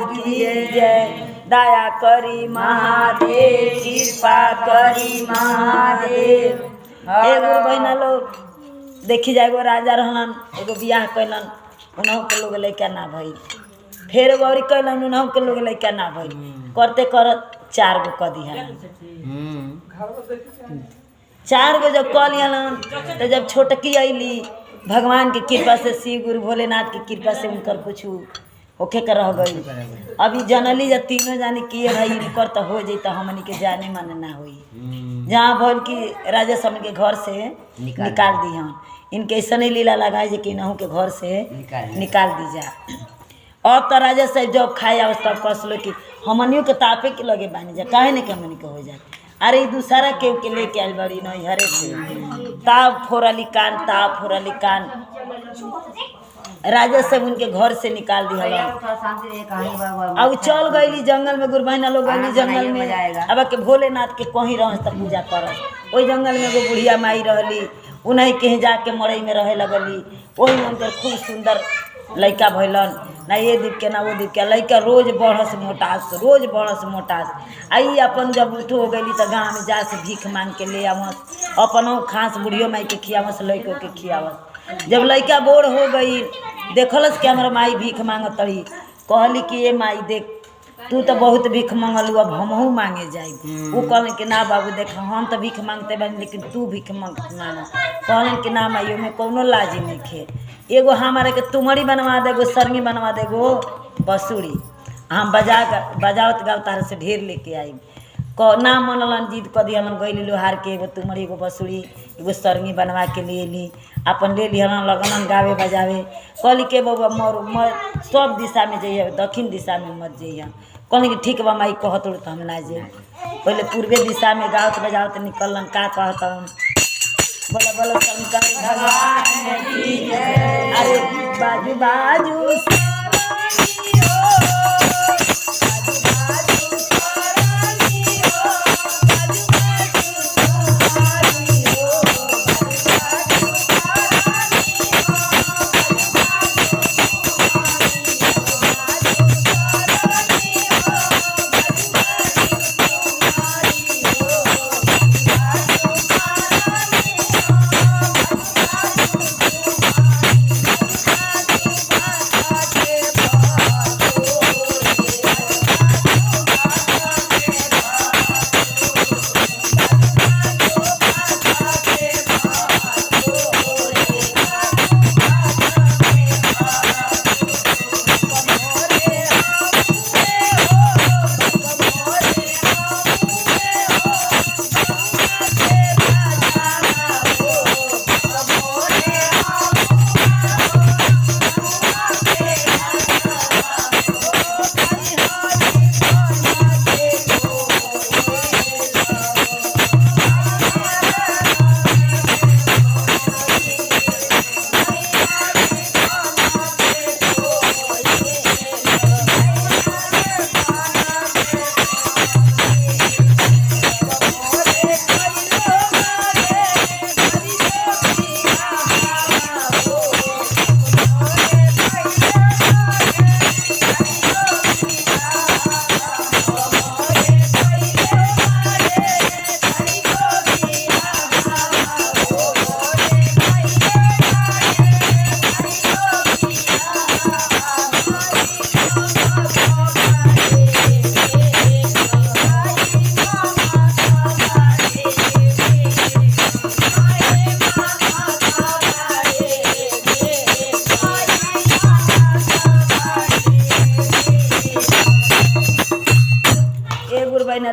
की जय। दया करी महादेव, कृपा करी महादेव। एगो बहना लोग देखी जाए, एगो राजा रहलन, एगो बियाह कैलन, उन्हों के लोग लैका ना भइल। फिर एगो और कैलन, उन्हों के लोग लैका ना भइल। करते करत 4 गो क दिहलन। 4 गो जब क लिहलन तो जब छोटकी अइली, भगवान की कृपा से, शिव गुरु भोलेनाथ की कृपा से उनकर कुछ होके के रह गई। अभी जनली जब तीनों जानी किए भाई इनकर तो हो जाई, तो हमनी के जाने माने ना होई। जहाँ भइल कि राजा समन के घर से निकाल दी हम, इनके ऐसा नहीं लीला लगाए कि इनहू के घर से निकाल दी जा। अब तो राजा साहब जब खाए आवस तब कसलो कि हमनियों के तापे के लगे बानी जा, काहे नहीं कि हमनी के हो जाए। अरे दूसरा केहू के लेके आइल बड़ी नहीं हरे से, ताप फोरली कान, ताप फोरली कान। राजा साहब उनके घर से निकाल दी हलन। अब चल गई जंगल में, गुरबहिना लोग गई जंगल में। अब के भोलेनाथ के कहीं रह तब पूजा कर। ओई जंगल में एगो बुढ़िया माई रहली, उन्हीं कहीं जाके मड़ई में रहे लगली। वही में उनकर खूब सुंदर लड़का भैलन, ना ये दीप के ना वो दीप के। लड़का रोज बढ़स मोटास, रोज बढ़स मोटास। आई अपन जब उठ हो गई तो गाँव में जा से भीख मांग के ले आवस, अपनों खास बुढ़ियो माई के खियावस, लड़कों के खियावस। जब लड़का बोर हो गई, देखलस कि हमारा माई भीख मांगत तड़ी, कहली कि ये माई देख तू तो बहुत भीख मांगलू, अब हमहू मांगे जाए। वो कहलन कि ना बाबू देख हम तो भीख मांगते बनी, लेकिन तू भीख मांग। कहलन कि ना माइयो में कोनो लाज नहीं खे। एगो हमारे के तुमड़ी बनवा देगो, सरंगी बनवा देगो, बसुरी हम बजावत गाव तार से ढेर लेके आई। ना मनलन, जिद क दिहलन। गई लोहार के एगो तुमड़ी, एगो बसुरी, एगो सरंगी बनवा के ले ली। अपन ले लिहलन, लगलन गावे बजावे। कहली के बाबा मर सब दिशा में जाइए, दक्षिण दिशा में मत जाइए। कहली कि ठीक बा माई, कहत तो हम ना जाए। पहले पूर्वे दिशा में गावत बजावत निकलन। का कहत बोला बोला शंकर भगवान की जय। अरे बाजू बाजू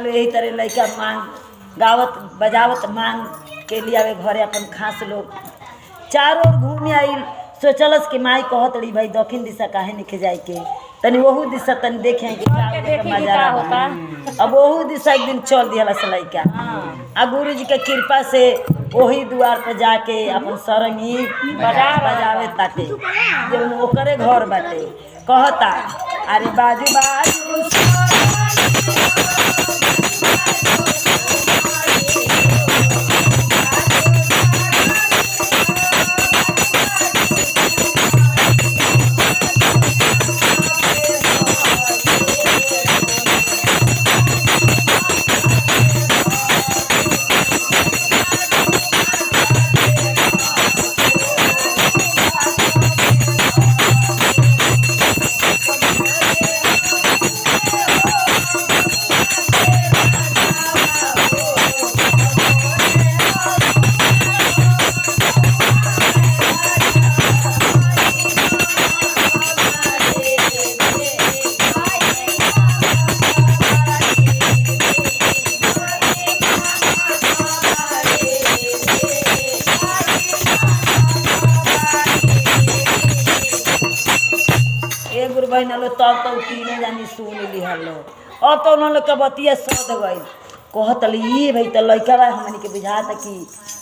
यही तरह लड़का मांग गावत बजावत मांग के लिए आवे घरे अपन खास लोग चारों ओर घूमे आई। सोचलस कि माई कहत रही भाई दक्षिण दिशा काहे निके जाए के, तनी वहू दिशा तनी देखें कि मजा होता। अब वहू दिशा एक दिन चल दिया लड़का आ गुरु जी के कृपा से वही द्वार पर जाके अपन सरंगी बजावे ताके जब ओकरे घर बाटे कहता अरे बाजू बाजू जाना लो तब तो तीनों जानी सुन लिहलो। अब तो उन्होंने के बतिया सद गई कहतली ये भाई तो लड़का बा हमनी के बुझाता कि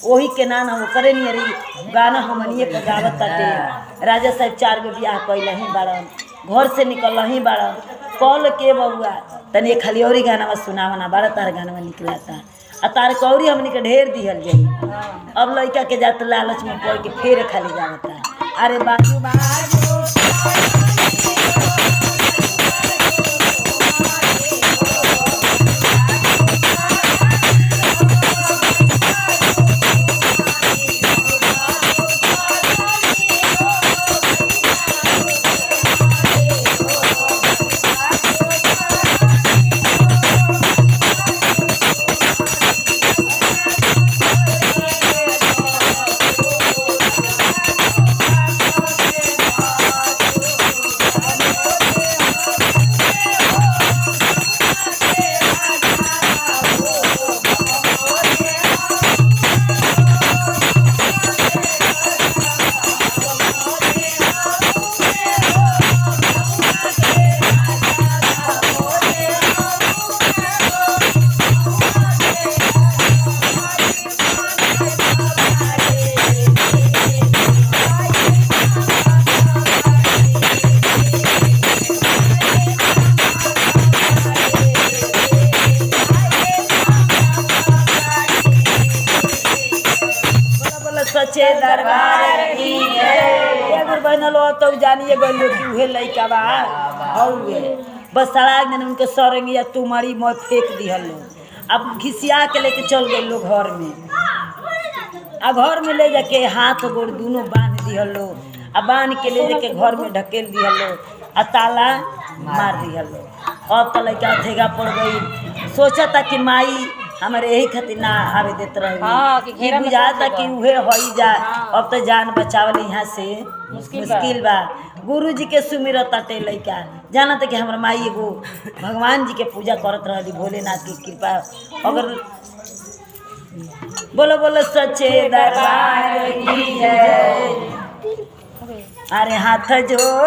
वही के नाम हम करे नहीं रही गाना हमनिए पे गावत ताटे। राजा साहब 4 गो बियाह कैल ही बाड़न घर से निकल ही बाड़न कल के बबुआ तनी खाली और गाना में सुनावना बड़ा तार गाना में निकलाता आ तार कौरी हमनी के ढेर दिहल जाई। अब लड़का के जात लालच में पड़ के फिर खाली गावता अरे बाजू बाजू सच्चे दरबार की जय। गुरु बहन लो तो जानिए गलो कि उहे लइका बा हौवे बस सड़ाक दिन उनके सरंगिया तुमरी में फेंक दिहल लोग। अब घिसिया के लेके चल गए लोग घर में आ घर में ले जाके हाथ गोड़ दोनों बांध दिहल लोग आ बांध के ले जाके घर में ढकेल दिहल लोग आ ताला मार दिहल लोग। अब तो लइका थेगा पड़ गई सोचा था कि माई हमारे यही खातिर ना आवे देते रही कि बुझाता कि उहे होई जा। अब तो जान बचावल यहाँ से मुश्किल बा। गुरु जी के सुमिरत ताटे लइका जाना था कि हमारा माई एगो भगवान जी के पूजा करत रही भोलेनाथ की कृपा अगर बोलो बोलो सच्चे दरबार की जय। अरे हाथ जोड़